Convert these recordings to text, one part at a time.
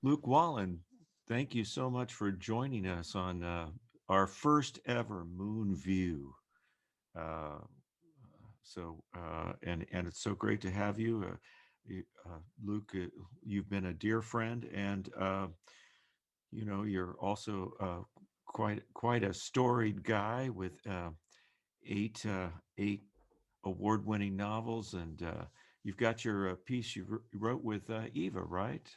Luke Wallen, thank you so much for joining us on our first ever Moon View. Uh, and it's so great to have you, Luke. You've been a dear friend, and you're also quite a storied guy with eight eight award-winning novels, and you've got your piece you wrote with Eva, right?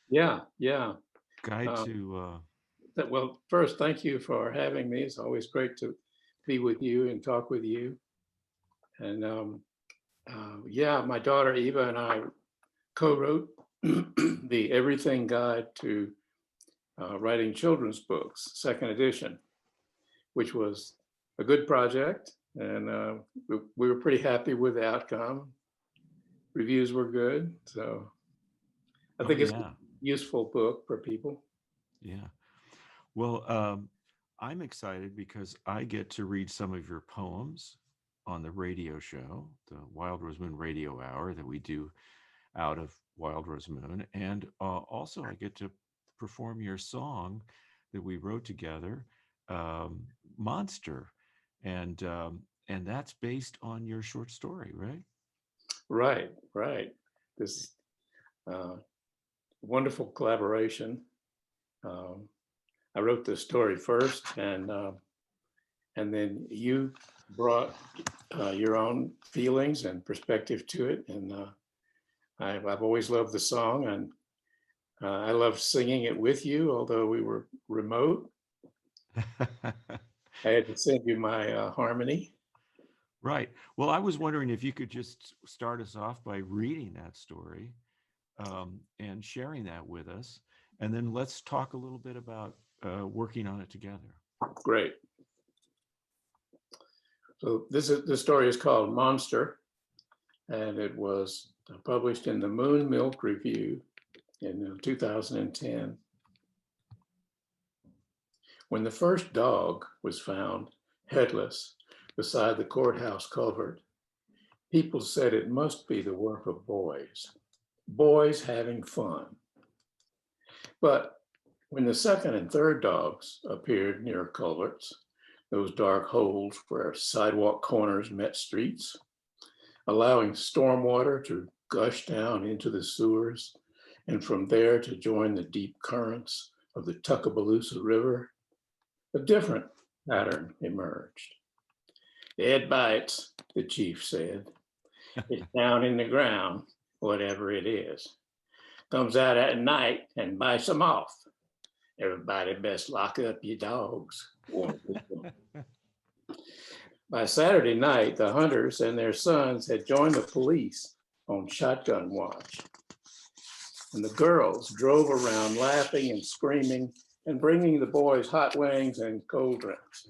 Yeah, yeah. Guide Uh, to well, first, thank you for having me. It's always great to be with you and talk with you. And yeah, my daughter Eva and I co-wrote the Everything Guide to Writing Children's Books, second edition, which was a good project. And we were pretty happy with the outcome. Reviews were good. So I Oh think it's a yeah, useful book for people. yeah. Well, I'm excited because I get to read some of your poems on the radio show, the Wild Rose Moon Radio Hour that we do out of Wild Rose Moon, and also I get to perform your song that we wrote together, "Monster," and that's based on your short story, right? Right, right. This uh, wonderful collaboration. Um, I wrote the story first, and then you brought your own feelings and perspective to it. And I've always loved the song, and I loved singing it with you, although we were remote. I had to send you my harmony. Right. Well, I was wondering if you could just start us off by reading that story and sharing that with us. And then let's talk a little bit about working on it together. Great. So this story is called Monster, and it was published in the Moon Milk Review in 2010. When the first dog was found headless beside the courthouse culvert, people said it must be the work of boys having fun. But when the second and third dogs appeared near culverts, those dark holes where sidewalk corners met streets, allowing stormwater to gush down into the sewers and from there to join the deep currents of the Tuckabaloosa River, a different pattern emerged. It bites, the chief said. It's down in the ground, whatever it is. Comes out at night and bites them off. Everybody best lock up your dogs. By Saturday night, the hunters and their sons had joined the police on shotgun watch. And the girls drove around laughing and screaming and bringing the boys hot wings and cold drinks.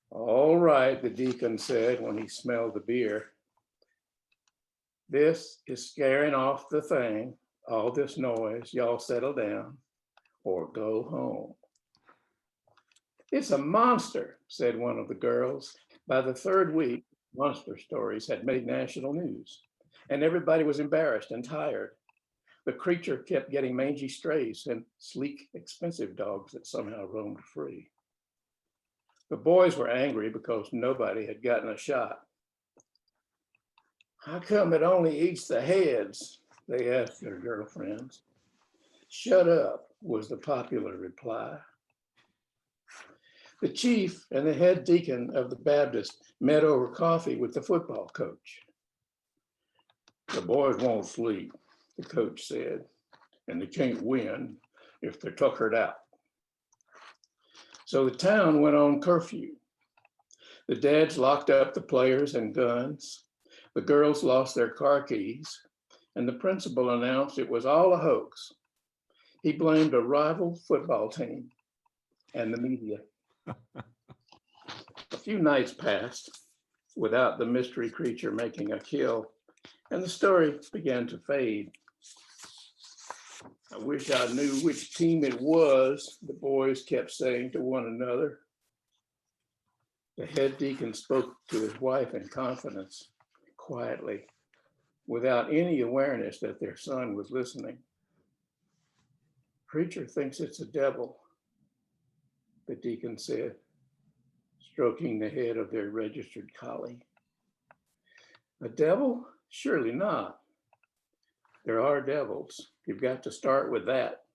All right, the deacon said when he smelled the beer. This is scaring off the thing. All this noise, y'all settle down or go home. It's a monster, said one of the girls. By the third week, monster stories had made national news, and everybody was embarrassed and tired. The creature kept getting mangy strays and sleek, expensive dogs that somehow roamed free. The boys were angry because nobody had gotten a shot. How come it only eats the heads? They asked their girlfriends. Shut up, was the popular reply. The chief and the head deacon of the Baptist met over coffee with the football coach. The boys won't sleep, the coach said, and they can't win if they're tuckered out. So the town went on curfew. The dads locked up the players and guns. The girls lost their car keys, and the principal announced it was all a hoax. He blamed a rival football team and the media. A few nights passed without the mystery creature making a kill, and the story began to fade. I wish I knew which team it was, the boys kept saying to one another. The head deacon spoke to his wife in confidence, quietly, without any awareness that their son was listening. Preacher thinks it's a devil, the deacon said, stroking the head of their registered collie. A devil? Surely not. There are devils. You've got to start with that.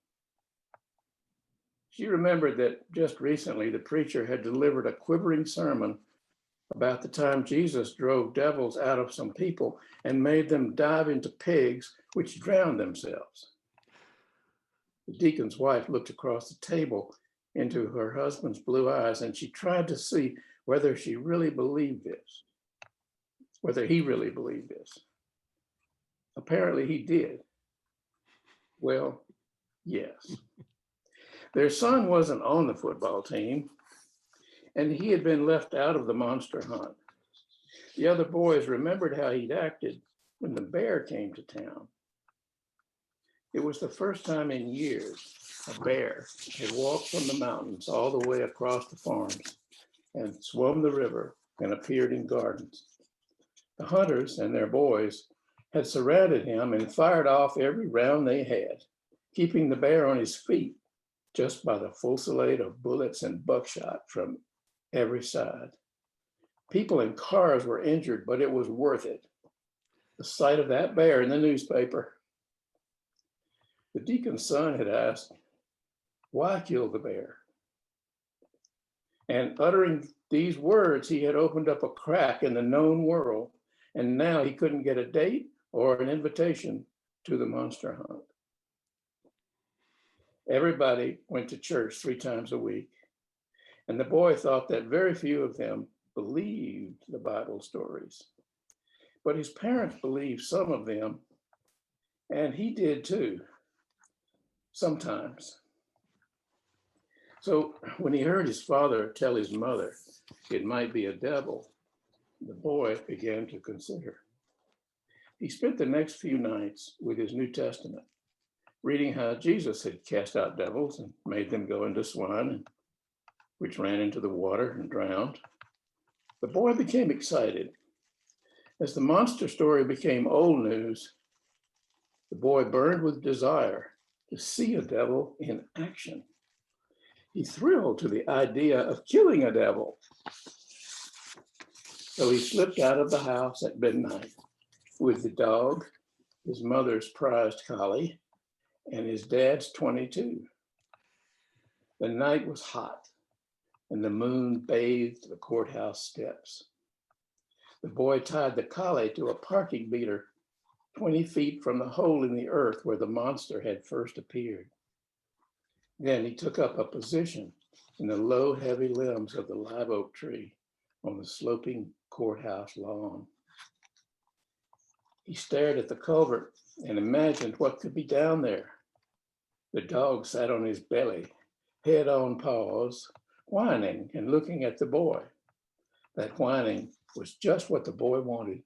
She remembered that just recently the preacher had delivered a quivering sermon about the time Jesus drove devils out of some people and made them dive into pigs, which drowned themselves. The deacon's wife looked across the table into her husband's blue eyes, and she tried to see whether he really believed this. Apparently he did. Well, yes. Their son wasn't on the football team, and he had been left out of the monster hunt. The other boys remembered how he'd acted when the bear came to town. It was the first time in years a bear had walked from the mountains all the way across the farms and swum the river and appeared in gardens. The hunters and their boys had surrounded him and fired off every round they had, keeping the bear on his feet just by the fusillade of bullets and buckshot from every side. People and cars were injured, but it was worth it. The sight of that bear in the newspaper. The deacon's son had asked, why kill the bear? And uttering these words, he had opened up a crack in the known world, and now he couldn't get a date or an invitation to the monster hunt. Everybody went to church 3 times a week, and the boy thought that very few of them believed the Bible stories. But his parents believed some of them, and he did too, sometimes. So when he heard his father tell his mother it might be a devil, the boy began to consider. He spent the next few nights with his New Testament, reading how Jesus had cast out devils and made them go into swine, which ran into the water and drowned. The boy became excited. As the monster story became old news, the boy burned with desire to see a devil in action. He thrilled to the idea of killing a devil. So he slipped out of the house at midnight with the dog, his mother's prized collie, and his dad's .22. The night was hot, and the moon bathed the courthouse steps. The boy tied the collie to a parking meter 20 feet from the hole in the earth where the monster had first appeared. Then he took up a position in the low, heavy limbs of the live oak tree on the sloping courthouse lawn. He stared at the culvert and imagined what could be down there. The dog sat on his belly, head on paws, whining and looking at the boy. That whining was just what the boy wanted.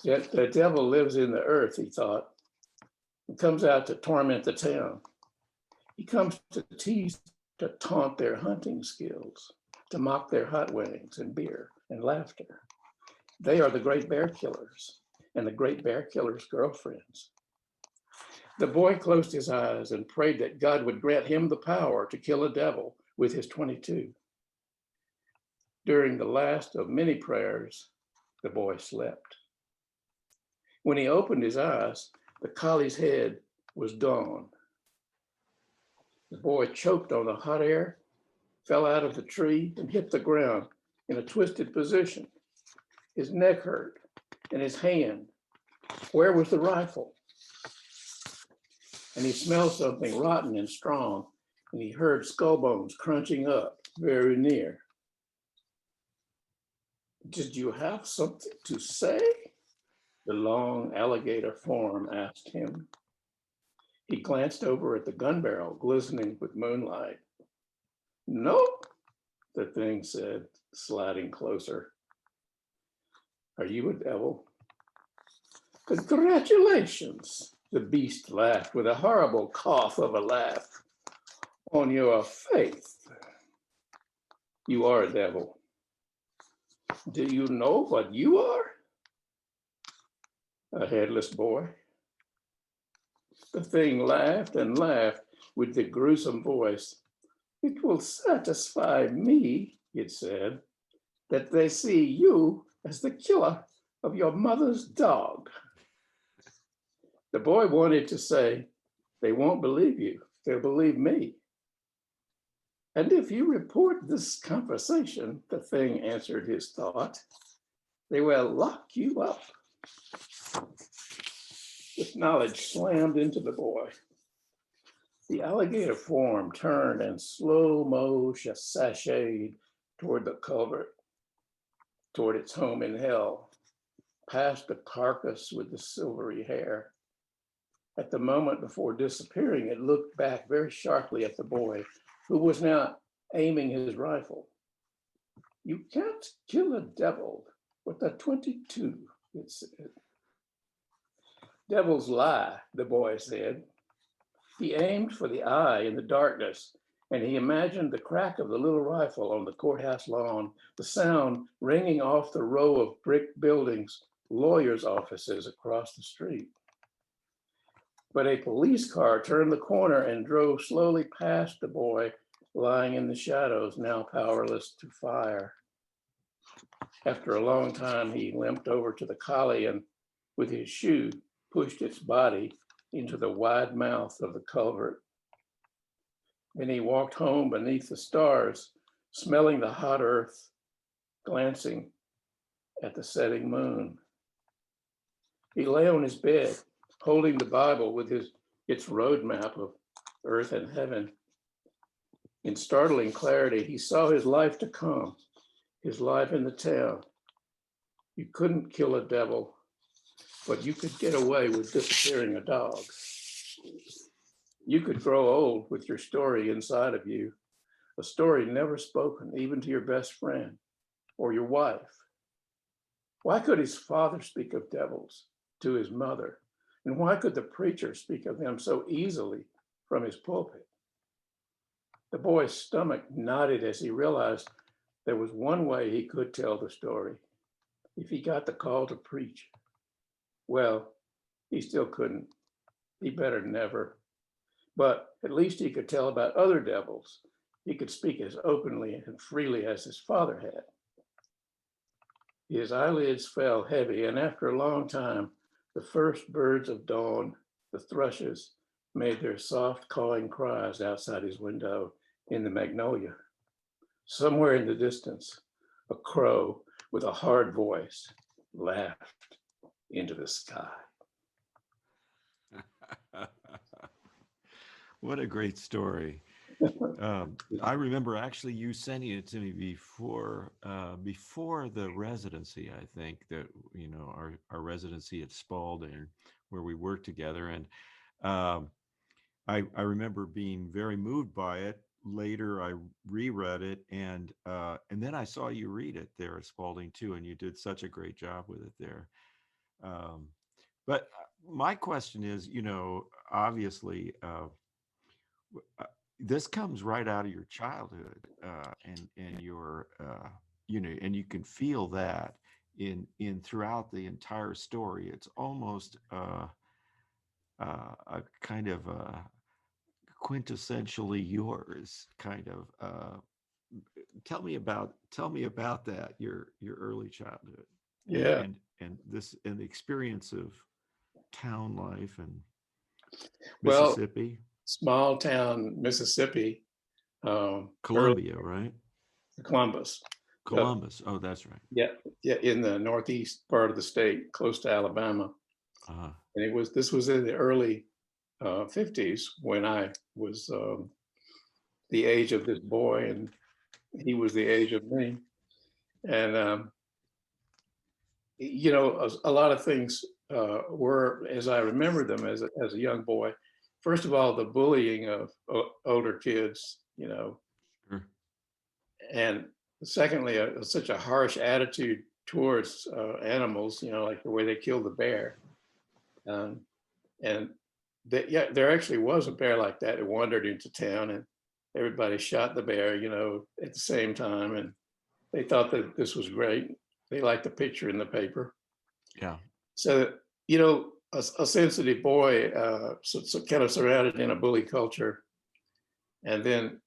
Yet the devil lives in the earth, he thought. He comes out to torment the town. He comes to tease, to taunt their hunting skills, to mock their hot wings and beer and laughter. They are the great bear killers and the great bear killers' girlfriends. The boy closed his eyes and prayed that God would grant him the power to kill a devil with his .22. During the last of many prayers, the boy slept. When he opened his eyes, the collie's head was gone. The boy choked on the hot air, fell out of the tree, and hit the ground in a twisted position. His neck hurt, and his hand. Where was the rifle? And he smelled something rotten and strong, and he heard skull bones crunching up very near. Did you have something to say? The long alligator form asked him. He glanced over at the gun barrel glistening with moonlight. No, the thing said, sliding closer. Are you a devil? Congratulations, the beast laughed with a horrible cough of a laugh. On your faith, you are a devil. Do you know what you are? A headless boy. The thing laughed and laughed with the gruesome voice. It will satisfy me, it said, that they see you as the killer of your mother's dog. The boy wanted to say, they won't believe you, they'll believe me. And if you report this conversation, the thing answered his thought, they will lock you up. This knowledge slammed into the boy. The alligator form turned and slow-mo sashayed toward the culvert, toward its home in hell, past the carcass with the silvery hair. At the moment before disappearing, it looked back very sharply at the boy, who was now aiming his rifle. You can't kill a devil with a .22, it said. Devils lie, the boy said. He aimed for the eye in the darkness, and he imagined the crack of the little rifle on the courthouse lawn, the sound ringing off the row of brick buildings, lawyers' offices across the street. But a police car turned the corner and drove slowly past the boy lying in the shadows, now powerless to fire. After a long time, he limped over to the collie and with his shoe pushed its body into the wide mouth of the culvert. Then he walked home beneath the stars, smelling the hot earth, glancing at the setting moon. He lay on his bed, holding the Bible with its roadmap of earth and heaven. In startling clarity, he saw his life to come, his life in the town. You couldn't kill a devil, but you could get away with disappearing a dog. You could grow old with your story inside of you, a story never spoken, even to your best friend or your wife. Why could his father speak of devils to his mother? And why could the preacher speak of them so easily from his pulpit? The boy's stomach knotted as he realized there was one way he could tell the story. If he got the call to preach, well, he still couldn't. He better never. But at least he could tell about other devils. He could speak as openly and freely as his father had. His eyelids fell heavy, and after a long time, the first birds of dawn, the thrushes, made their soft cawing cries outside his window in the magnolia. Somewhere in the distance, a crow with a hard voice laughed into the sky. What a great story. I remember actually you sending it to me before the residency. I think that our residency at Spalding, where we worked together, and I remember being very moved by it. Later, I reread it, and then I saw you read it there at Spalding too, and you did such a great job with it there. But my question is, obviously. This comes right out of your childhood, and your and you can feel that in throughout the entire story. It's almost a kind of quintessentially yours kind of. Tell me about that, your early childhood. Yeah. And the experience of town life and Well, Mississippi. small town Mississippi. Columbia, right? Columbus. Columbus. Oh, that's right. Yeah, in the northeast part of the state, close to Alabama. Uh-huh. And this was in the early 50s when I was the age of this boy, and he was the age of me. And a lot of things were, as I remember them as a young boy. First of all, the bullying of older kids, Sure. and secondly, such a harsh attitude towards animals, like the way they killed the bear. And there actually was a bear like that. It wandered into town, and everybody shot the bear, at the same time. And they thought that this was great. They liked the picture in the paper. Yeah. So, a sensitive boy, so kind of surrounded in a bully culture, and then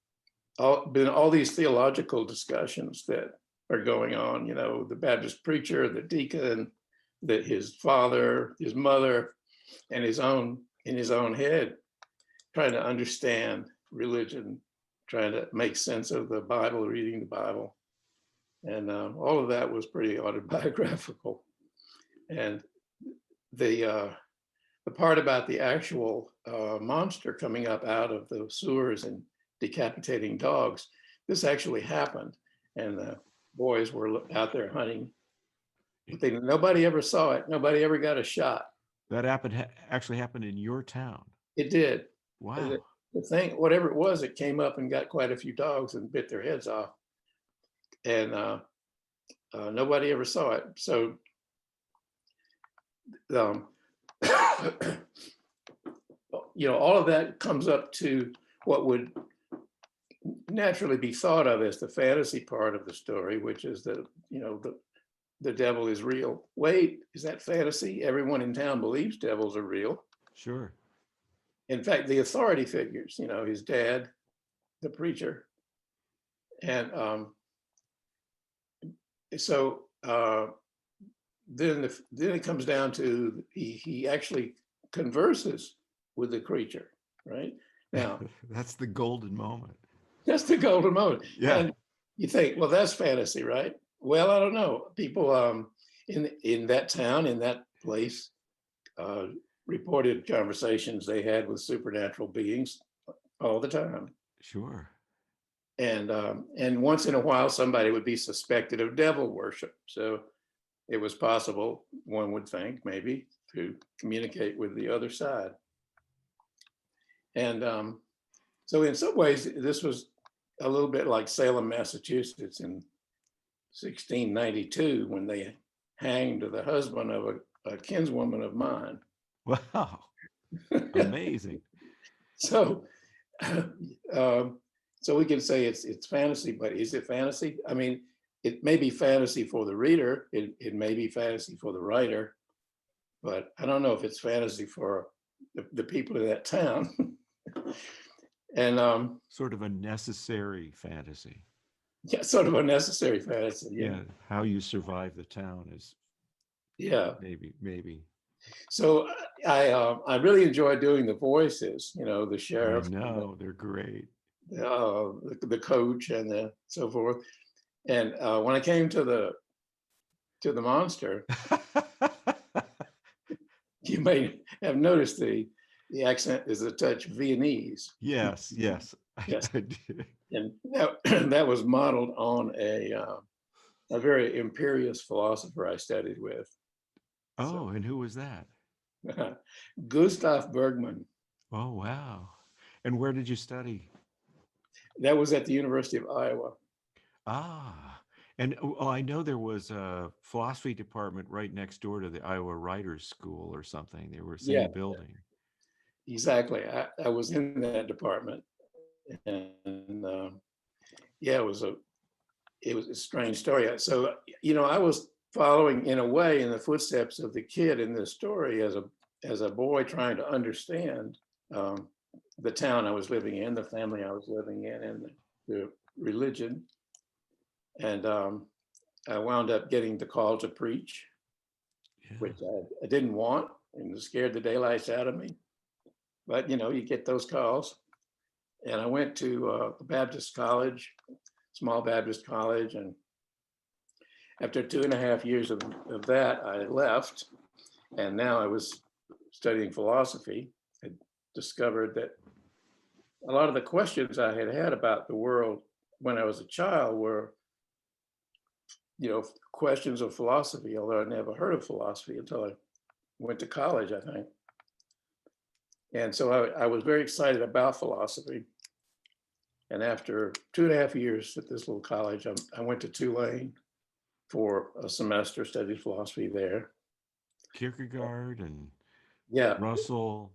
been all these theological discussions that are going on. You know, the Baptist preacher, the deacon, that his father, his mother, and his own in his own head, trying to understand religion, trying to make sense of the Bible, reading the Bible, and all of that was pretty autobiographical. And the part about the actual monster coming up out of the sewers and decapitating dogs, this actually happened, and the boys were out there hunting. But nobody ever saw it. Nobody ever got a shot. That actually happened in your town. It did. Wow. The thing, whatever it was, it came up and got quite a few dogs and bit their heads off. And nobody ever saw it. So you know, all of that comes up to what would naturally be thought of as the fantasy part of the story, which is that, you know, the devil is real. Wait, is that fantasy? Everyone in town believes devils are real. Sure. In fact, the authority figures, you know, his dad, the preacher. And so then it comes down to he actually converses with the creature, right? Now, that's the golden moment. That's the golden moment. Yeah. And you think, well, that's fantasy, right? Well, I don't know. People in that town, in that place, reported conversations they had with supernatural beings all the time. Sure. And once in a while, somebody would be suspected of devil worship. So it was possible, one would think, maybe, to communicate with the other side. And so in some ways, this was a little bit like Salem, Massachusetts in 1692, when they hanged the husband of a kinswoman of mine. Wow. Amazing. So we can say it's fantasy, but is it fantasy? I mean, it may be fantasy for the reader, it may be fantasy for the writer, but I don't know if it's fantasy for the people in that town. And sort of a necessary fantasy. Yeah, sort of a necessary fantasy. Yeah, how you survive the town is. Yeah, maybe. So I really enjoy doing the voices. You know, the sheriff. I know, they're great. The coach and so forth. And when I came to the monster, you may have noticed the accent is a touch Viennese. Yes. Yes. I did. And that was modeled on a very imperious philosopher I studied with. Oh, and who was that? Gustav Bergman. Oh, wow. And where did you study? That was at the University of Iowa. Ah, and I know there was a philosophy department right next door to the Iowa Writers School or something. They were same building. Exactly. I was in that department, and it was a strange story. So, you know, I was following in a way in the footsteps of the kid in this story as a boy trying to understand the town I was living in, the family I was living in, and the religion. And I wound up getting the call to preach, which I didn't want, and it scared the daylights out of me. But, you know, you get those calls. And I went to a Baptist college, small Baptist college. And after 2.5 years of that, I left. And now I was studying philosophy. I discovered that a lot of the questions I had about the world when I was a child were, you know, questions of philosophy, although I never heard of philosophy until I went to college, I think. And so I was very excited about philosophy. And after 2.5 years at this little college, I went to Tulane for a semester, studied philosophy there. Kierkegaard and Russell.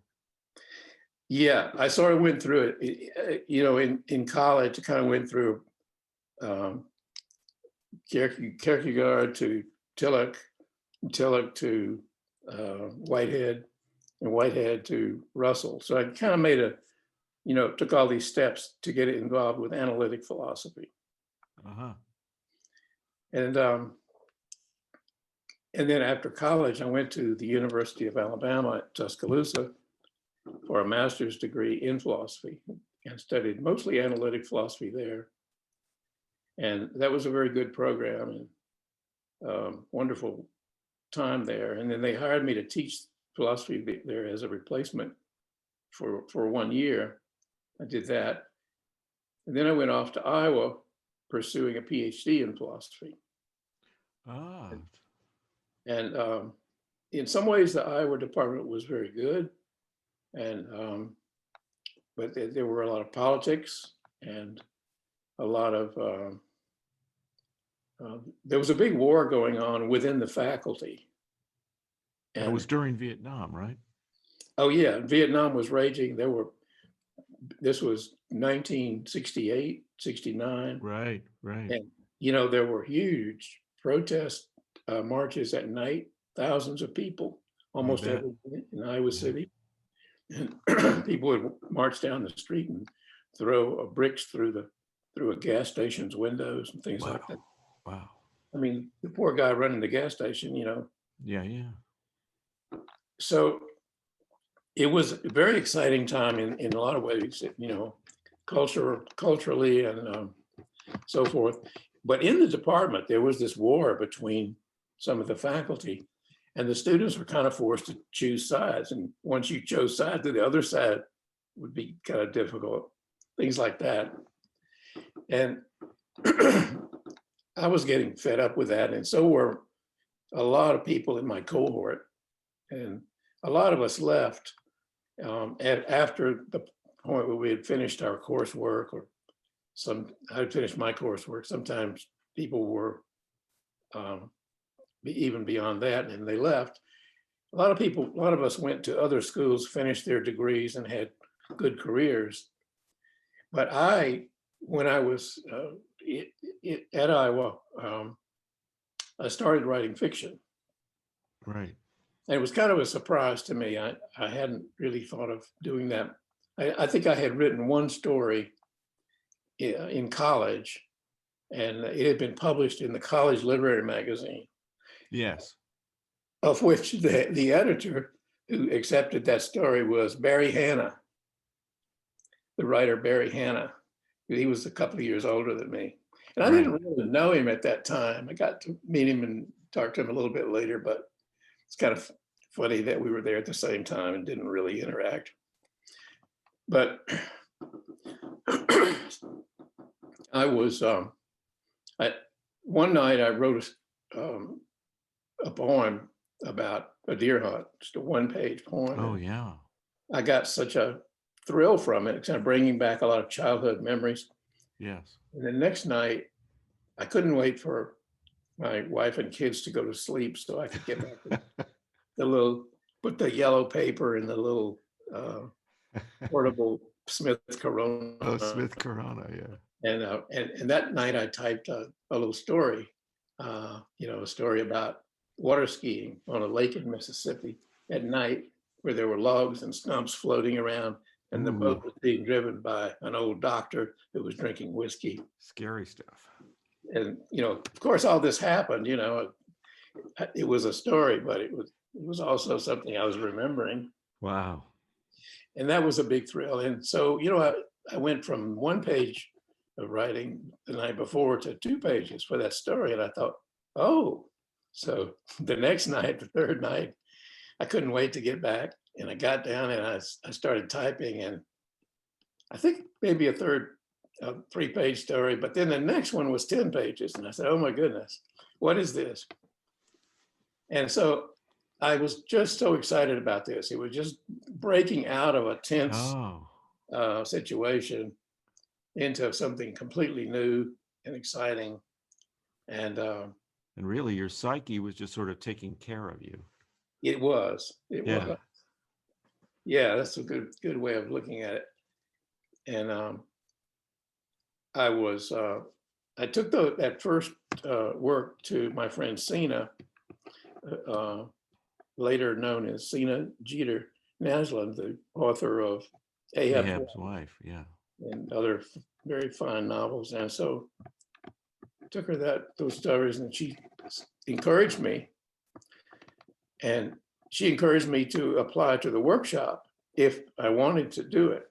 Yeah, I sort of went through it. You know, in college, I kind of went through Kierkegaard to Tillich to Whitehead. and Whitehead to Russell. So I kind of made took all these steps to get involved with analytic philosophy. Uh-huh. And then after college, I went to the University of Alabama at Tuscaloosa for a master's degree in philosophy and studied mostly analytic philosophy there. And that was a very good program and wonderful time there. And then they hired me to teach philosophy there as a replacement for 1 year. I did that. And then I went off to Iowa pursuing a PhD in philosophy. Ah. And in some ways, the Iowa department was very good. And but there were a lot of politics and a lot of there was a big war going on within the faculty. And it was during Vietnam, right? Oh yeah, Vietnam was raging. This was 1968, 69. Right. And, there were huge protest marches at night, thousands of people, almost every day in Iowa City. And people would march down the street and throw bricks through a gas station's windows and things like that. Wow. I mean, the poor guy running the gas station, Yeah. So it was a very exciting time in a lot of ways, culturally and so forth. But in the department, there was this war between some of the faculty, and the students were kind of forced to choose sides. And once you chose sides, the other side would be kind of difficult, things like that. And I was getting fed up with that. And so were a lot of people in my cohort. And a lot of us left after the point where we had finished our coursework, or I had finished my coursework. Sometimes people were even beyond that, and they left. A lot of us went to other schools, finished their degrees, and had good careers. But when I was at Iowa, I started writing fiction. Right. And it was kind of a surprise to me. I hadn't really thought of doing that. I think I had written one story in college, and it had been published in the college literary magazine. Yes. Of which the editor who accepted that story was Barry Hannah, the writer Barry Hannah. He was a couple of years older than me. And I didn't really know him at that time. I got to meet him and talk to him a little bit later, but it's kind of funny that we were there at the same time and didn't really interact. But I was, one night I wrote a poem about a deer hunt, just a one-page poem. Oh, yeah. I got such a thrill from it, kind of bringing back a lot of childhood memories. Yes. And the next night, I couldn't wait for my wife and kids to go to sleep so I could get back to put the yellow paper in the little portable Smith Corona. Oh, Smith Corona, yeah. And that night I typed a little story, a story about water skiing on a lake in Mississippi at night, where there were logs and stumps floating around, and the boat was being driven by an old doctor who was drinking whiskey. Scary stuff. And of course, all this happened. It was a story, but it was also something I was remembering. Wow. And that was a big thrill. And so, I went from one page of writing the night before to 2 pages for that story. And I thought, oh, so the next night, the third night, I couldn't wait to get back. And I got down and I started typing, and I think maybe a 3-page story, but then the next one was 10 pages. And I said, oh my goodness, what is this? And so I was just so excited about this. It was just breaking out of a tense situation into something completely new and exciting. And really your psyche was just sort of taking care of you. It was. Yeah, that's a good way of looking at it. And I took that first work to my friend Sina, later known as Sina Jeter, Naslund, the author of Ahab's Wife Ahab's wife. Yeah. and other very fine novels. And so took her those stories, and she encouraged me. And she encouraged me to apply to the workshop if I wanted to do it.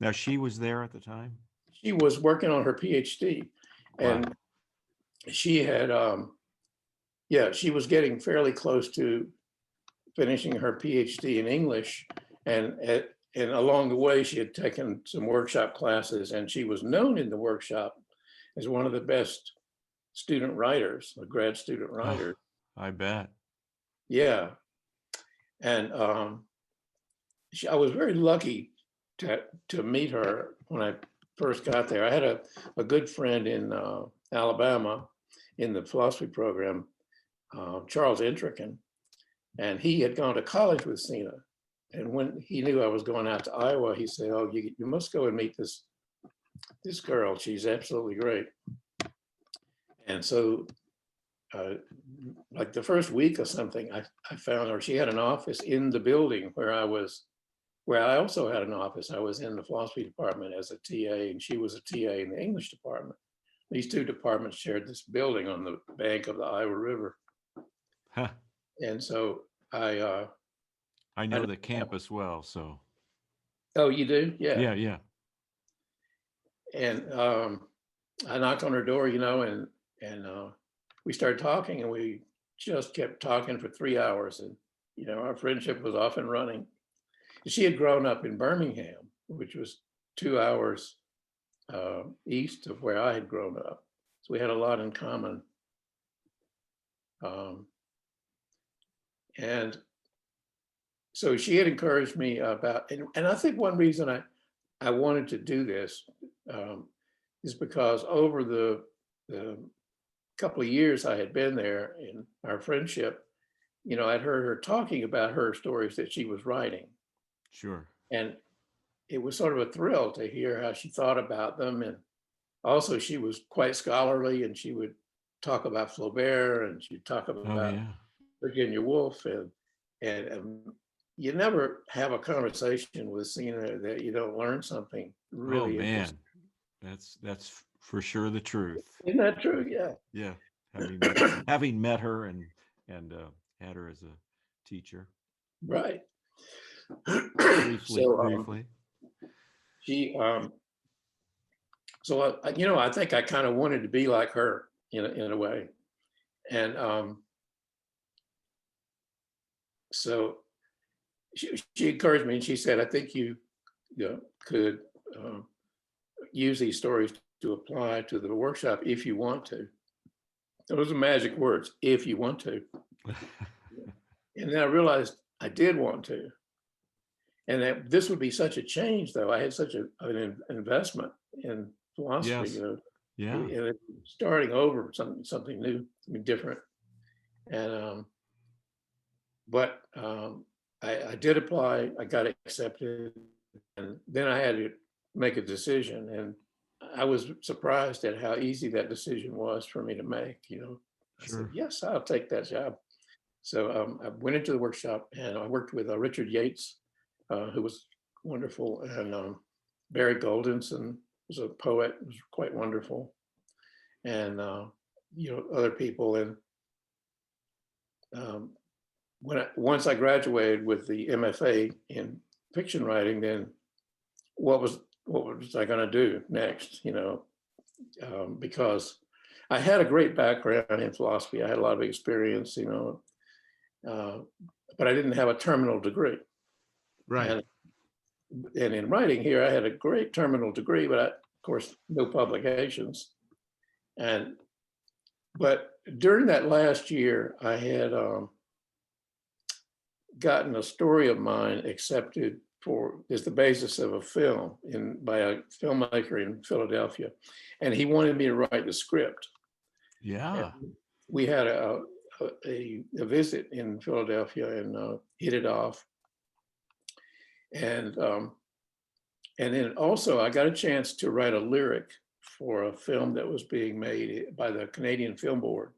Now she was there at the time. She was working on her PhD, and Wow. she had, she was getting fairly close to finishing her PhD in English. And along the way, she had taken some workshop classes, and she was known in the workshop as one of the best student writers, a grad student writer. Oh, I bet. Yeah. And I was very lucky to meet her when I first got there. I had a good friend in Alabama in the philosophy program, Charles Intrican, and he had gone to college with Sina. And when he knew I was going out to Iowa, he said, "Oh, you must go and meet this girl. She's absolutely great." And so like the first week or something, I found her. She had an office in the building where I also had an office. I was in the philosophy department as a TA, and she was a TA in the English department. These two departments shared this building on the bank of the Iowa River. Huh. And so I know the campus well, so. Oh, you do? Yeah. Yeah. And I knocked on her door, and we started talking, and we just kept talking for 3 hours, and our friendship was off and running. She had grown up in Birmingham, which was 2 hours east of where I had grown up, so we had a lot in common. And so she had encouraged me about, and I think one reason I wanted to do this is because over the couple of years I had been there in our friendship, I'd heard her talking about her stories that she was writing. Sure. And it was sort of a thrill to hear how she thought about them. And also she was quite scholarly, and she would talk about Flaubert, and she'd talk about Virginia Woolf, and you never have a conversation with Sina that you don't learn something really interesting. That's for sure the truth. Isn't that true? Yeah. Yeah. Having met her and had her as a teacher. Right. Briefly. She so I think I kind of wanted to be like her in a way. And so she encouraged me, and she said, "I think you could use these stories to apply to the workshop if you want to." Those are magic words, "if you want to." And then I realized I did want to. And that this would be such a change, though. I had such an investment in philosophy, Yes. Yeah. and starting over something new, different. And but I did apply. I got accepted, and then I had to make a decision. And I was surprised at how easy that decision was for me to make. I said, "Yes, I'll take that job." So I went into the workshop, and I worked with Richard Yates, who was wonderful, and Barry Goldenson was a poet, was quite wonderful, and other people. And once I graduated with the MFA in fiction writing, then what was I going to do next? Because I had a great background in philosophy. I had a lot of experience, but I didn't have a terminal degree. Right. And in writing here, I had a great terminal degree, but of course, no publications. But during that last year, I had gotten a story of mine accepted as the basis of a film by a filmmaker in Philadelphia, and he wanted me to write the script. Yeah. And we had a visit in Philadelphia and hit it off. And then also I got a chance to write a lyric for a film that was being made by the Canadian Film Board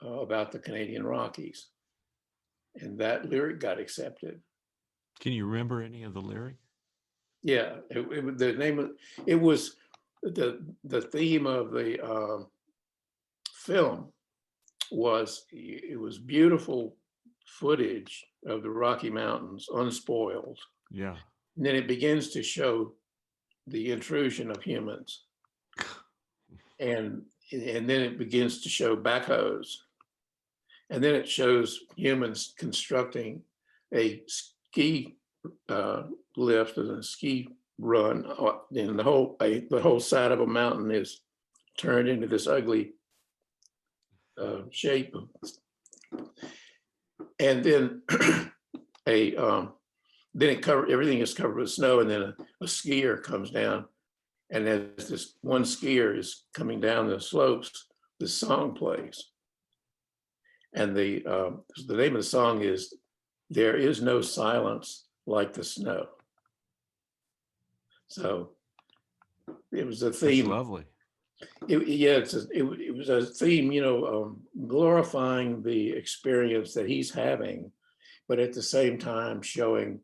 about the Canadian Rockies. And that lyric got accepted. Can you remember any of the lyrics? Yeah, the name of it was the theme of the film was it was beautiful footage of the Rocky Mountains unspoiled. Yeah. And then it begins to show the intrusion of humans. And then it begins to show backhoes. And then it shows humans constructing a ski lift and a ski run. And the whole side of a mountain is turned into this ugly shape. And then everything is covered with snow, and then a skier comes down, and as this one skier is coming down the slopes, the song plays, and the name of the song is "There Is No Silence Like the Snow." So it was a theme. That's lovely. It was a theme, glorifying the experience that he's having, but at the same time showing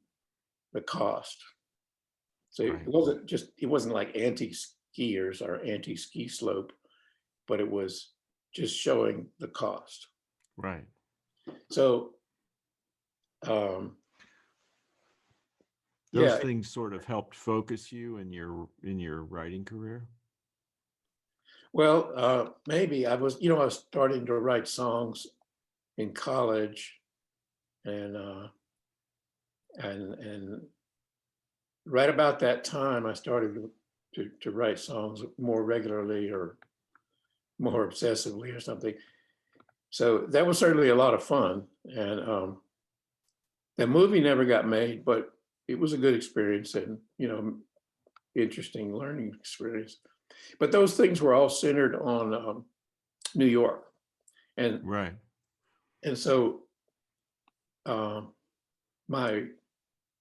the cost. So Right. it wasn't like anti-skiers or anti-ski slope, but it was just showing the cost. Right. So Those yeah, things sort of helped focus you in your writing career. well, maybe I was starting to write songs in college, and right about that time I started to write songs more regularly or more obsessively or something. So that was certainly a lot of fun. And the movie never got made, but it was a good experience and, interesting learning experience. But those things were all centered on New York. And Right. so my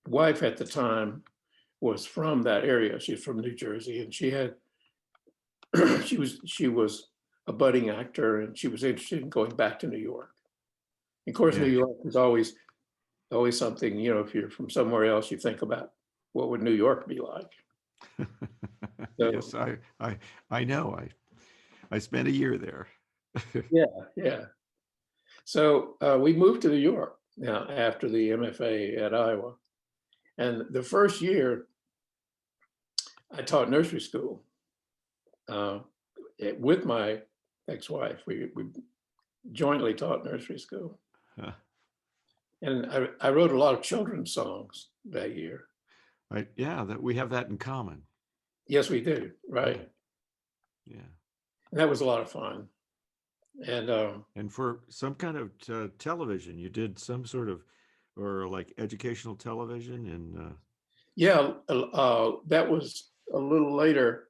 wife at the time was from that area. She's from New Jersey, and she was a budding actor, and she was interested in going back to New York. Of course, New Yeah. York is always something, if you're from somewhere else, you think about what would New York be like. Yes, I know. I spent a year there. Yeah. So we moved to New York now after the MFA at Iowa. And the first year, I taught nursery school with my ex-wife. We jointly taught nursery school. And I wrote a lot of children's songs that year. Right. Yeah, that we have that in common. Yes, we do. Right. Yeah. And that was a lot of fun. And for some kind of television, you did some sort of, or like educational television and yeah, that was a little later.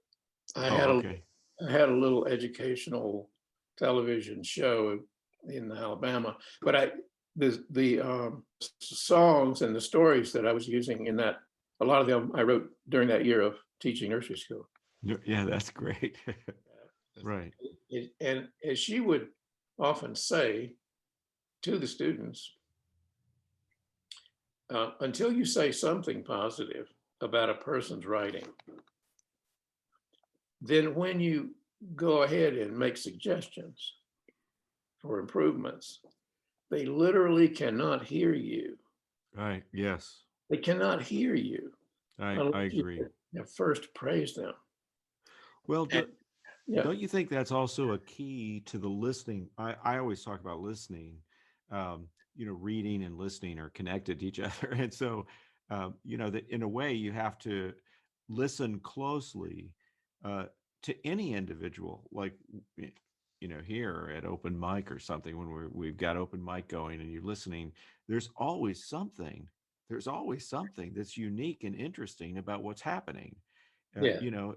I had okay. I had a little educational television show in Alabama, but the songs and the stories that I was using in that, a lot of them I wrote during that year of teaching nursery school. Yeah, that's great. Right. And as she would often say to the students, until you say something positive about a person's writing, then when you go ahead and make suggestions for improvements, they literally cannot hear you. Right. Yes. They cannot hear you I unless you agree. have first praised them. Well, And, yeah, don't you think that's also a key to the listening? I always talk about listening. Reading and listening are connected to each other. And so, that in a way you have to listen closely to any individual, like, here at open mic or something, when we've got open mic going and you're listening, there's always something. There's always something that's unique and interesting about what's happening. yeah, You know,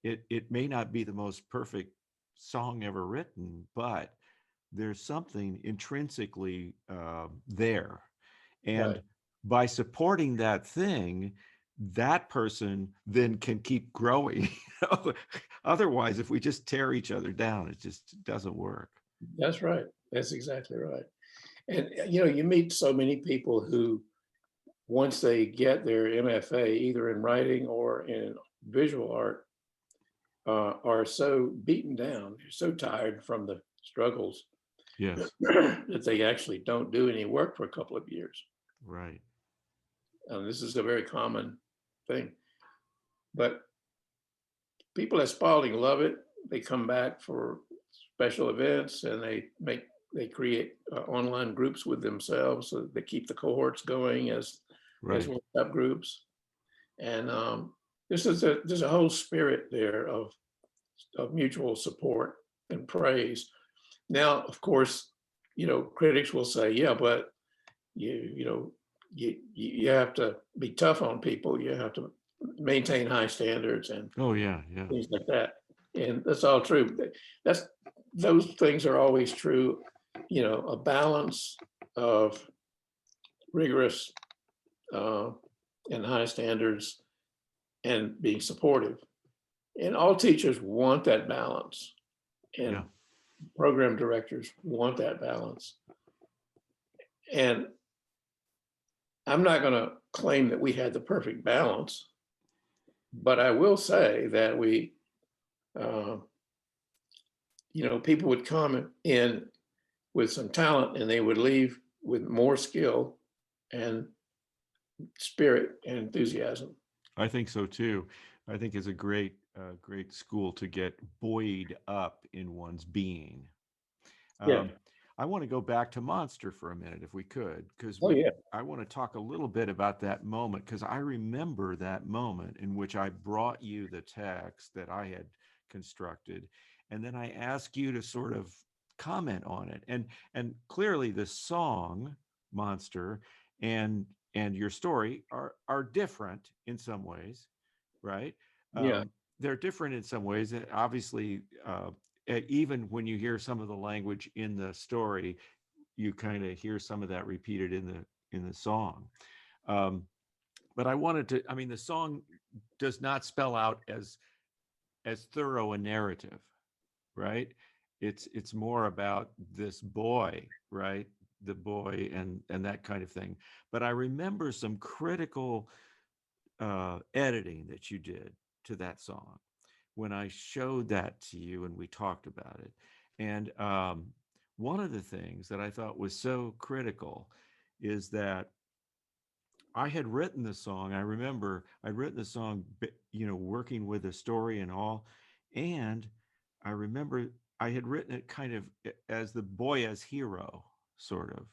it may not be the most perfect song ever written, but there's something intrinsically there. And right. by supporting that thing, that person then can keep growing. Otherwise, if we just tear each other down, it just doesn't work. That's right. That's exactly right. And you meet so many people who once they get their MFA, either in writing or in visual art, are so beaten down, they're so tired from the struggles Yes. that they actually don't do any work for a couple of years. Right. This is a very common thing. But people at Spalding love it. They come back for special events, and they create online groups with themselves, so they keep the cohorts going as Right. workshop groups. And there's a whole spirit there of mutual support and praise. Now, of course, critics will say, yeah, but you have to be tough on people. You have to maintain high standards and Oh yeah. Yeah. things like that. And that's all true. Those things are always true. A balance of rigorous and high standards and being supportive. And all teachers want that balance. And Yeah. program directors want that balance. And I'm not going to claim that we had the perfect balance, but I will say that people would come in with some talent and they would leave with more skill and spirit and enthusiasm. I think so too. I think it's a great school to get buoyed up in one's being. Yeah. Um, I want to go back to Monster for a minute, if we could, because Oh, yeah. I want to talk a little bit about that moment, because I remember that moment in which I brought you the text that I had constructed, and then I asked you to sort of comment on it. And clearly, the song Monster and your story are different in some ways, right? Yeah. They're different in some ways. Obviously, even when you hear some of the language in the story, you kind of hear some of that repeated in the song. Um, but I wanted to. I mean, the song does not spell out as thorough a narrative, right? It's more about this boy, right? The boy and that kind of thing. But I remember some critical editing that you did to that song when I showed that to you and we talked about it. And one of the things that I thought was so critical is that I had written the song. I remember I'd written the song, working with the story and all. And I remember I had written it kind of as the boy as hero, sort of,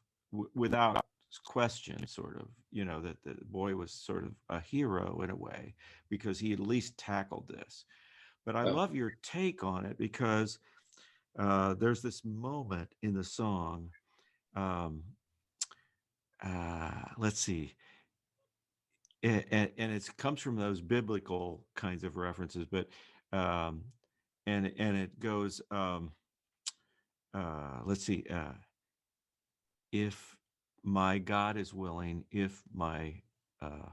without question, sort of, that the boy was sort of a hero in a way because he at least tackled this. But I love your take on it because there's this moment in the song. Um, let's see. And it comes from those biblical kinds of references, but um, and it goes. Let's see. If my God is willing, if my uh,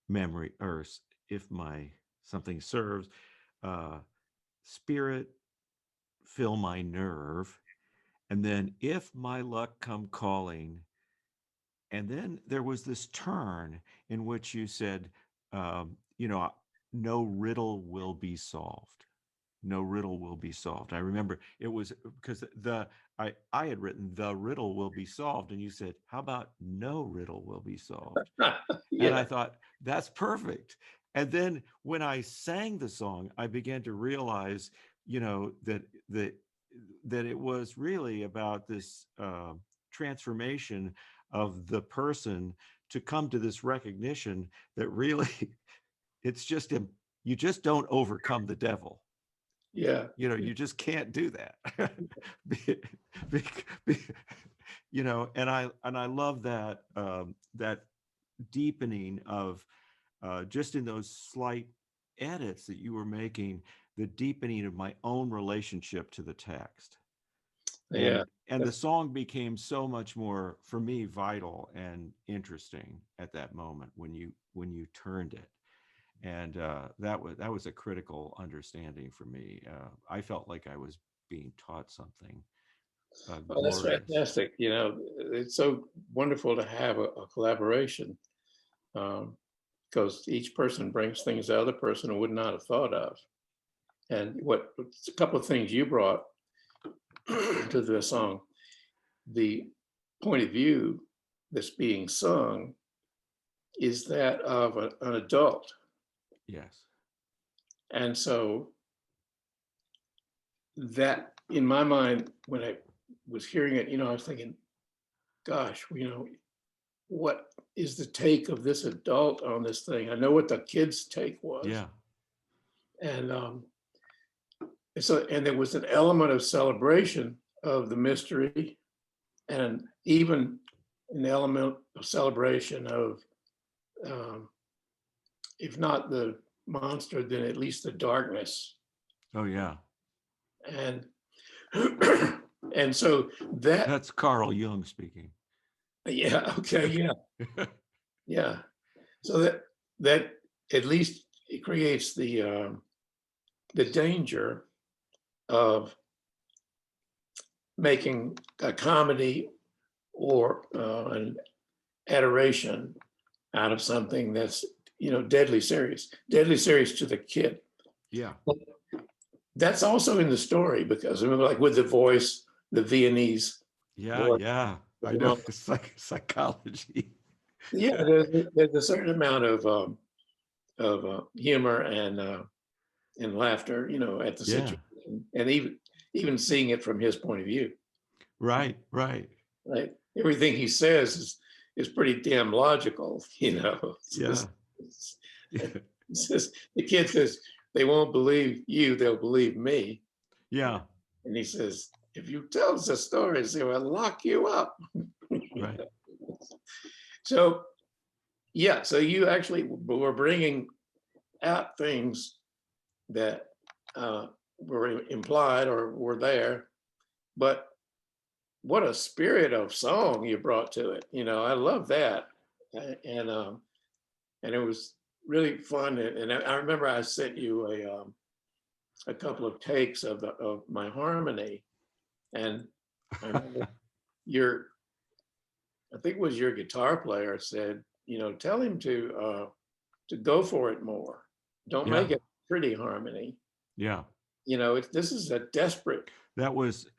memory or if my something serves, uh, spirit fill my nerve, and then if my luck come calling, and then there was this turn in which you said, no riddle will be solved. No riddle will be solved. I remember it was because I had written the riddle will be solved, and you said, how about no riddle will be solved? And I Yeah. thought, that's perfect. And then when I sang the song, I began to realize, that that it was really about this transformation of the person to come to this recognition that really it's just you just don't overcome the devil. Yeah. You just can't do that. Be- be- and I love that that deepening of just in those slight edits that you were making, the deepening of my own relationship to the text. Yeah. And the song became so much more for me vital and interesting at that moment when you turned it. And that was a critical understanding for me. I felt like I was being taught something Oh, that's glorious. fantastic. You know, it's so wonderful to have a collaboration, because each person brings things the other person would not have thought of. And what a couple of things you brought to the song, the point of view that's being sung is that of an adult. Yes. And so that, in my mind, when I was hearing it, I was thinking, gosh, what is the take of this adult on this thing? I know what the kid's take was. Yeah. And and there was an element of celebration of the mystery, and even an element of celebration of, if not the monster, then at least the darkness. Oh, yeah. And and so that, That's Carl Jung speaking. yeah, okay, yeah, yeah. So that at least it creates the danger of making a comedy or an adoration out of something that's deadly serious to the kid. Yeah. That's also in the story, because remember, like with the voice, the Viennese Yeah. voice, Yeah. I know. It's like psychology. yeah, there's a certain amount of humor and laughter, at the Yeah. situation, and even seeing it from his point of view. Right. Right. Right, everything he says is pretty damn logical. Yeah. It's just, the kid says, they won't believe you, they'll believe me. Yeah. And he says, if you tell us a story, they will lock you up. Right. So, yeah, so you actually were bringing out things that were implied or were there, but what a spirit of song you brought to it. I love that. And it was really fun. And I remember I sent you a couple of takes of my harmony, and I remember I think it was your guitar player said, tell him to go for it more. Don't Yeah. make it pretty harmony. Yeah. This is a desperate. That was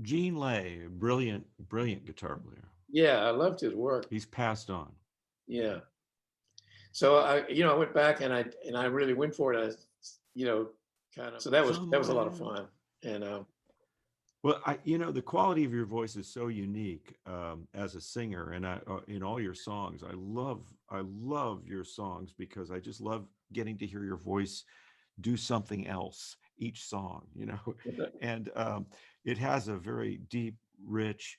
Gene Lay, brilliant guitar player. Yeah, I loved his work. He's passed on. Yeah. So I went back and I really went for it. Kind of. So that was a lot of fun. And well, the quality of your voice is so unique as a singer, and in all your songs, I love your songs because I just love getting to hear your voice do something else each song, and it has a very deep, rich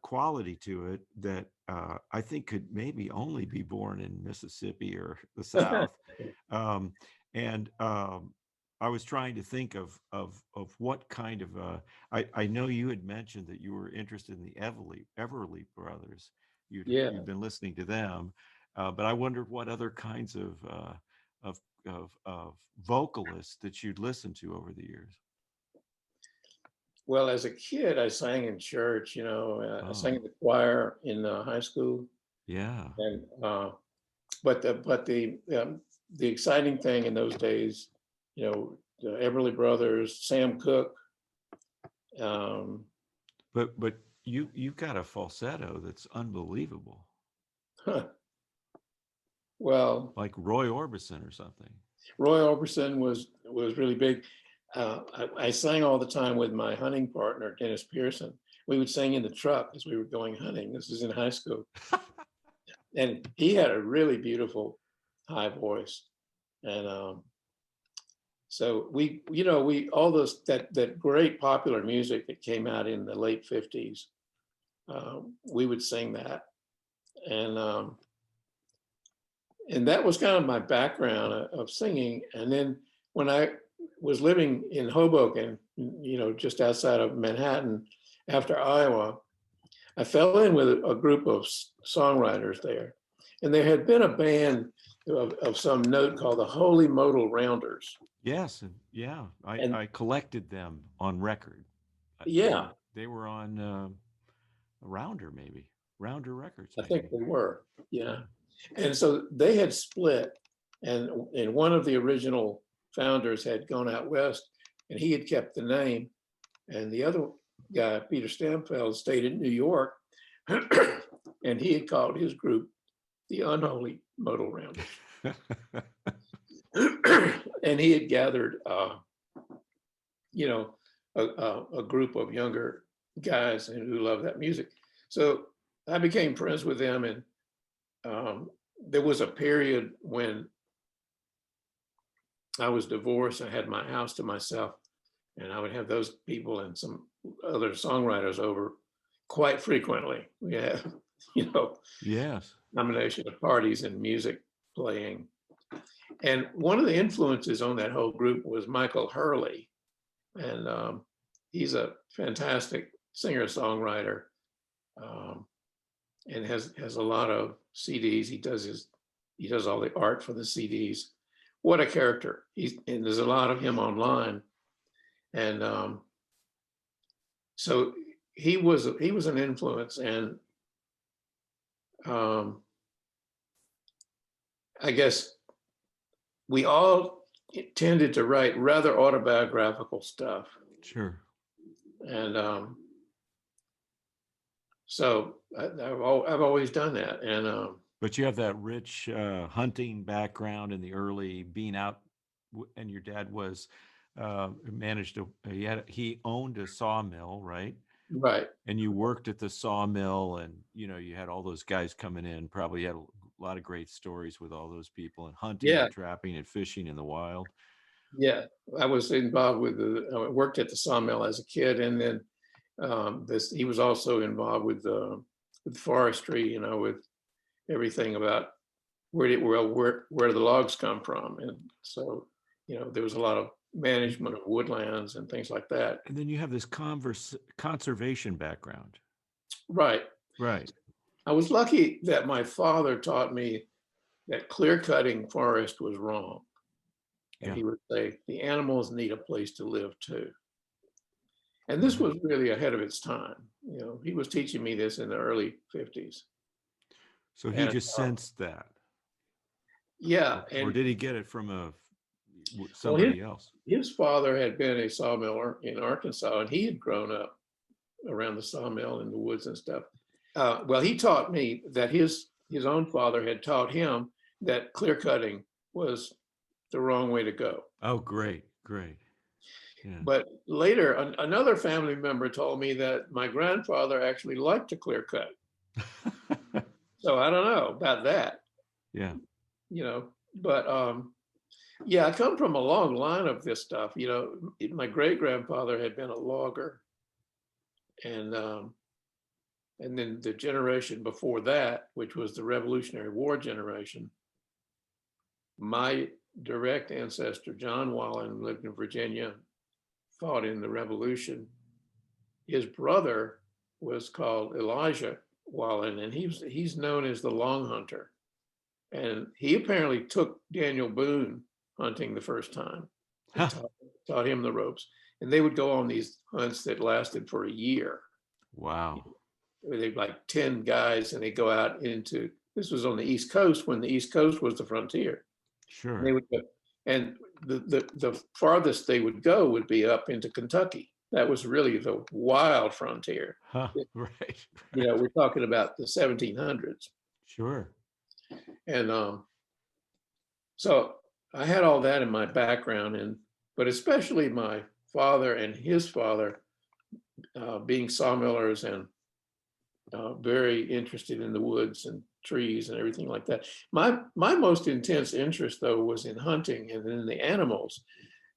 quality to it that I think could maybe only be born in Mississippi or the South. um, and I was trying to think of what kind of I know you had mentioned that you were interested in the Everly brothers. You'd been listening to them, but I wondered what other kinds of vocalists that you'd listened to over the years. Well, as a kid, I sang in church. I sang Oh, in the choir in high school, yeah. and but the exciting thing in those days, the Everly Brothers, Sam Cooke. But you've got a falsetto that's unbelievable, Huh, well, like Roy Orbison or something. Roy Orbison was really big. I sang all the time with my hunting partner, Dennis Pearson. We would sing in the truck as we were going hunting. This was in high school. And he had a really beautiful high voice. And so we all those that great popular music that came out in the late 50s, we would sing that. And that was kind of my background of singing. And then when I was living in Hoboken, just outside of Manhattan after Iowa, I fell in with a group of songwriters there. And there had been a band of some note called the Holy Modal Rounders. Yes, and yeah, And I collected them on record. Yeah, They were on Rounder, maybe Rounder Records, I think maybe. they were. Yeah. Yeah. And so they had split, and one of the original founders had gone out west, and he had kept the name, and the other guy, Peter Stamfeld, stayed in New York, and he had called his group the Unholy Modal Rounders. And he had gathered, you know, a group of younger guys who loved that music. So I became friends with them, and there was a period when I was divorced. I had my house to myself, and I would have those people and some other songwriters over quite frequently. We had, Yes. combination of parties and music playing. And one of the influences on that whole group was Michael Hurley. And he's a fantastic singer-songwriter, and has a lot of CDs. He does all the art for the CDs. What a character. And there's a lot of him online. And so he was an influence. And I guess we all tended to write rather autobiographical stuff. Sure. And so I've always done that. And But you have that rich hunting background in the early being out, and your dad was managed to he owned a sawmill, right? right, And you worked at the sawmill, and you had all those guys coming in. Probably had a lot of great stories with all those people, and hunting yeah, and trapping and fishing in the wild. yeah. I was involved with I worked at the sawmill as a kid, and then he was also involved with forestry, with everything about where the logs come from. And so, there was a lot of management of woodlands and things like that. And then you have this conservation background. Right. Right. I was lucky that my father taught me that clear cutting forest was wrong. And Yeah. he would say, the animals need a place to live too. And this was really ahead of its time. He was teaching me this in the early 50s. So he just sensed that. Yeah. Or did he get it from well, somebody else? His father had been a sawmiller in Arkansas, and he had grown up around the sawmill in the woods and stuff. Well, he taught me that his own father had taught him that clear cutting was the wrong way to go. Oh, great, great. Yeah. But later, another family member told me that my grandfather actually liked to clear cut. So I don't know about that. Yeah. But yeah, I come from a long line of this stuff. My great grandfather had been a logger, and then the generation before that, which was the Revolutionary War generation, my direct ancestor, John Wallen, lived in Virginia, fought in the Revolution. His brother was called Elijah Wallen, and he's known as the Long Hunter. And he apparently took Daniel Boone hunting the first time and taught him the ropes. And they would go on these hunts that lasted for a year. Wow. They'd like 10 guys, and they go out this was on the East Coast when the East Coast was the frontier. Sure. And they would go, and the farthest they would go would be up into Kentucky. That was really the wild frontier. Right. We're talking about the 1700s. Sure. And so I had all that in my background, but especially my father and his father being sawmillers and very interested in the woods and trees and everything like that. My most intense interest, though, was in hunting and in the animals.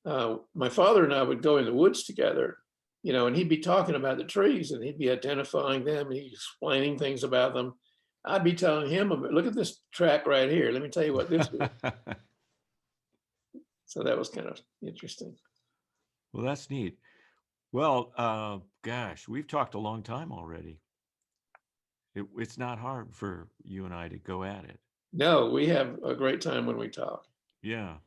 My father and I would go in the woods together, and he'd be talking about the trees, and he'd be identifying them, and he'd explaining things about them. I'd be telling him, look at this track right here. Let me tell you what this is. So that was kind of interesting. Well, that's neat. Well, gosh, we've talked a long time already. It's not hard for you and I to go at it. No, we have a great time when we talk. Yeah.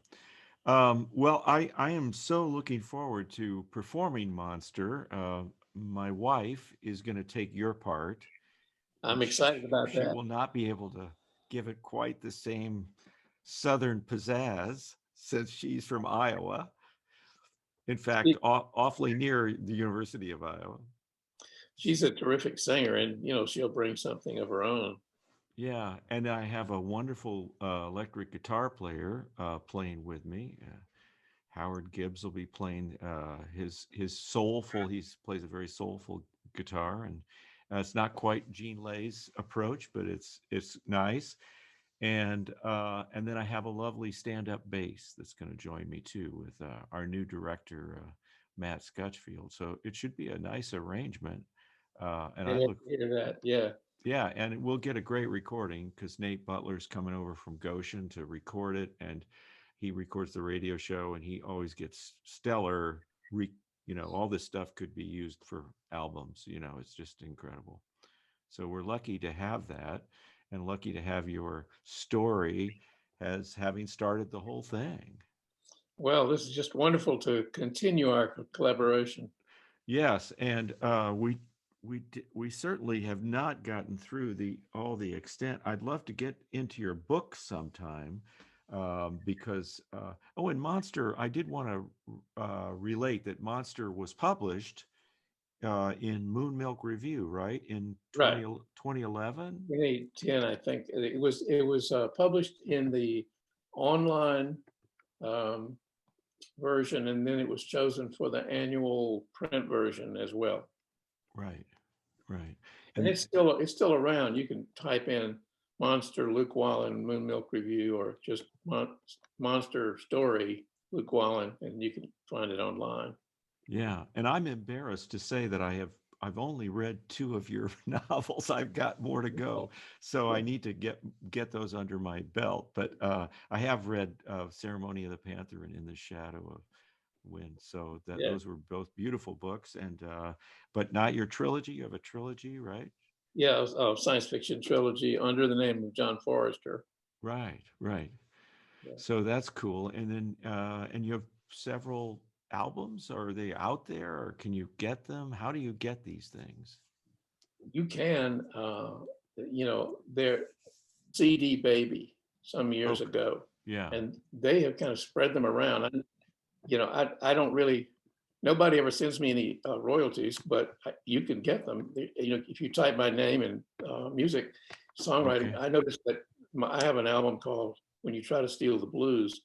Well, I am so looking forward to performing Monster. my wife is going to take your part, I'm and excited about she that. will not be able to give it quite the same Southern pizzazz since she's from Iowa. In fact, She, awfully near the University of Iowa. she's a terrific singer, and she'll bring something of her own. Yeah, and I have a wonderful electric guitar player playing with me. Howard Gibbs will be playing his soulful. He plays a very soulful guitar, and it's not quite Gene Lay's approach, but it's nice. And then I have a lovely stand-up bass that's going to join me too with our new director Matt Scutchfield. So it should be a nice arrangement. And I And look, hear that, yeah. yeah, and we'll get a great recording because Nate Butler's coming over from Goshen to record it, and he records the radio show, and he always gets stellar. All this stuff could be used for albums. It's just incredible. So we're lucky to have that, and lucky to have your story as having started the whole thing. Well, this is just wonderful to continue our collaboration. Yes, and we certainly have not gotten through all the extent. I'd love to get into your book sometime, because and Monster. I did want to relate that Monster was published in Moon Milk Review, right, in Right. 2011. 2010, I think it was published in the online um, version, and then it was chosen for the annual print version as well. Right, right, And and it's still around. You can type in Monster Luke Wallen Moon Milk Review, or just Monster Story Luke Wallen, and you can find it online. yeah, and I'm embarrassed to say that I've only read two of your novels. I've got more to go, so I need to get those under my belt. But I have read Ceremony of the Panther and In the Shadow of Wind. So Yeah, those were both beautiful books, and but not your trilogy. You have a trilogy, right? yeah, science fiction trilogy under the name of John Forrester. Right, right. Yeah. So that's cool. And then and you have several albums. Are they out there, or can you get them? How do you get these things? You can, they're CD Baby some years Okay. ago, Yeah. and they have kind of spread them around. And I don't really, nobody ever sends me any royalties, but you can get them. If you type my name in music songwriting, Okay. I noticed that I have an album called When You Try to Steal the Blues,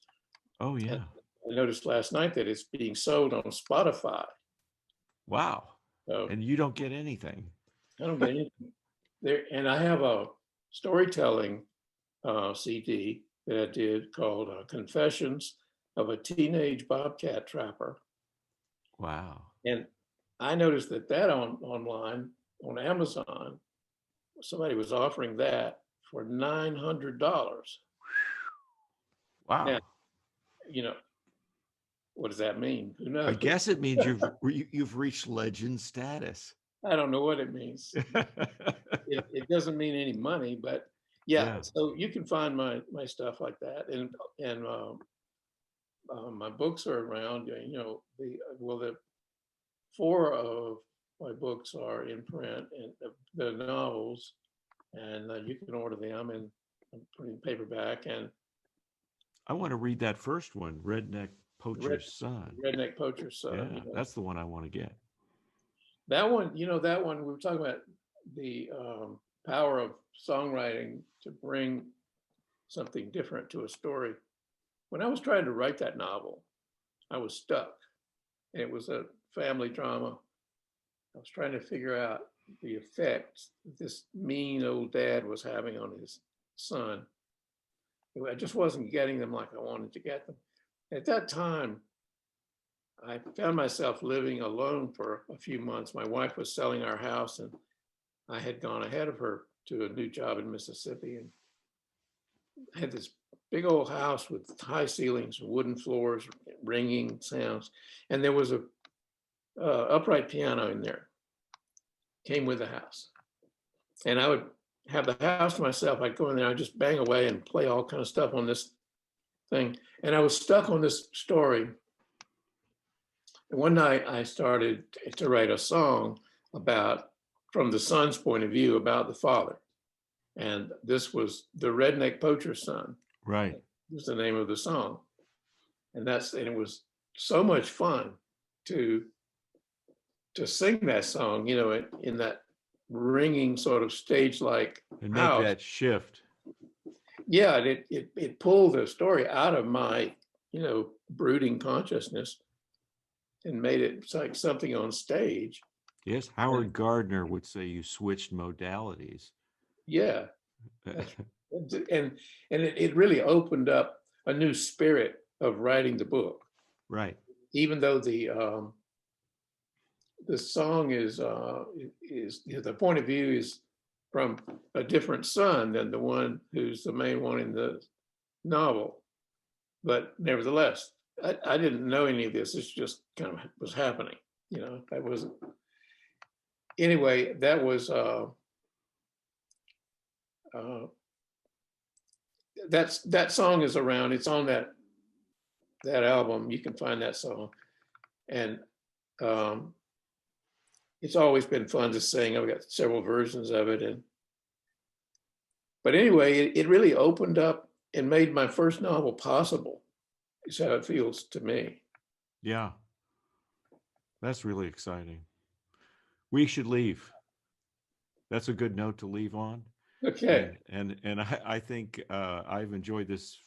Oh and yeah. I noticed last night that it's being sold on Spotify. Wow. So And you don't get anything. I don't get anything there. And I have a storytelling CD that I did called Confessions of a Teenage Bobcat Trapper. Wow. And I noticed that online on Amazon, somebody was offering that for $900. Now, Wow. you know, what does that mean? Who I knows? guess it means you've reached legend status. I don't know what it means. It doesn't mean any money, but yeah. Yeah. So you can find my stuff like that, and my books are around. The four of my books are in print, and the novels, and you can order them in putting paperback. And I want to read that first one, Redneck Red, Poacher's Son. Redneck Poacher's Yeah, Son. that's the one I want to get. That one, that one, we were talking about the power of songwriting to bring something different to a story. When I was trying to write that novel, I was stuck. It was a family drama. I was trying to figure out the effects this mean old dad was having on his son. I just wasn't getting them like I wanted to get them. At that time, I found myself living alone for a few months. My wife was selling our house, and I had gone ahead of her to a new job in Mississippi, and I had this big old house with high ceilings, wooden floors, ringing sounds, and there was a upright piano in there. Came with the house, and I would have the house to myself. I'd go in there, I'd just bang away and play all kind of stuff on this thing, and I was stuck on this story. And one night I started to write a song about, from the son's point of view, about the father. And this was The Redneck Poacher's Son, Right. was the name of the song. And it was so much fun to sing that song, you know, in that ringing sort of stage-like And make house. that shift. Yeah, it pulled the story out of my, you know, brooding consciousness and made it like something on stage. Yes, Howard Gardner would say you switched modalities. Yeah, and it really opened up a new spirit of writing the book. Right. Even though the song is the point of view is from a different son than the one who's the main one in the novel, but nevertheless, I didn't know any of this. It's just kind of was happening, you know. I wasn't. Anyway, that was that song is around. It's on that album. You can find that song, and it's always been fun to sing. I've got several versions of it, but anyway, it really opened up and made my first novel possible. Is how it feels to me. Yeah, that's really exciting. We should leave. That's a good note to leave on. Okay. And I think I've enjoyed this.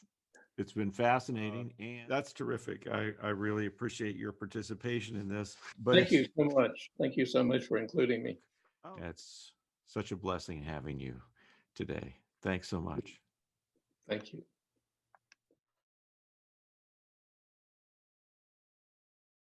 It's been fascinating, and that's terrific. I really appreciate your participation in this. But Thank you so much. Thank you so much for including me. It's such a blessing having you today. Thanks so much. Thank you.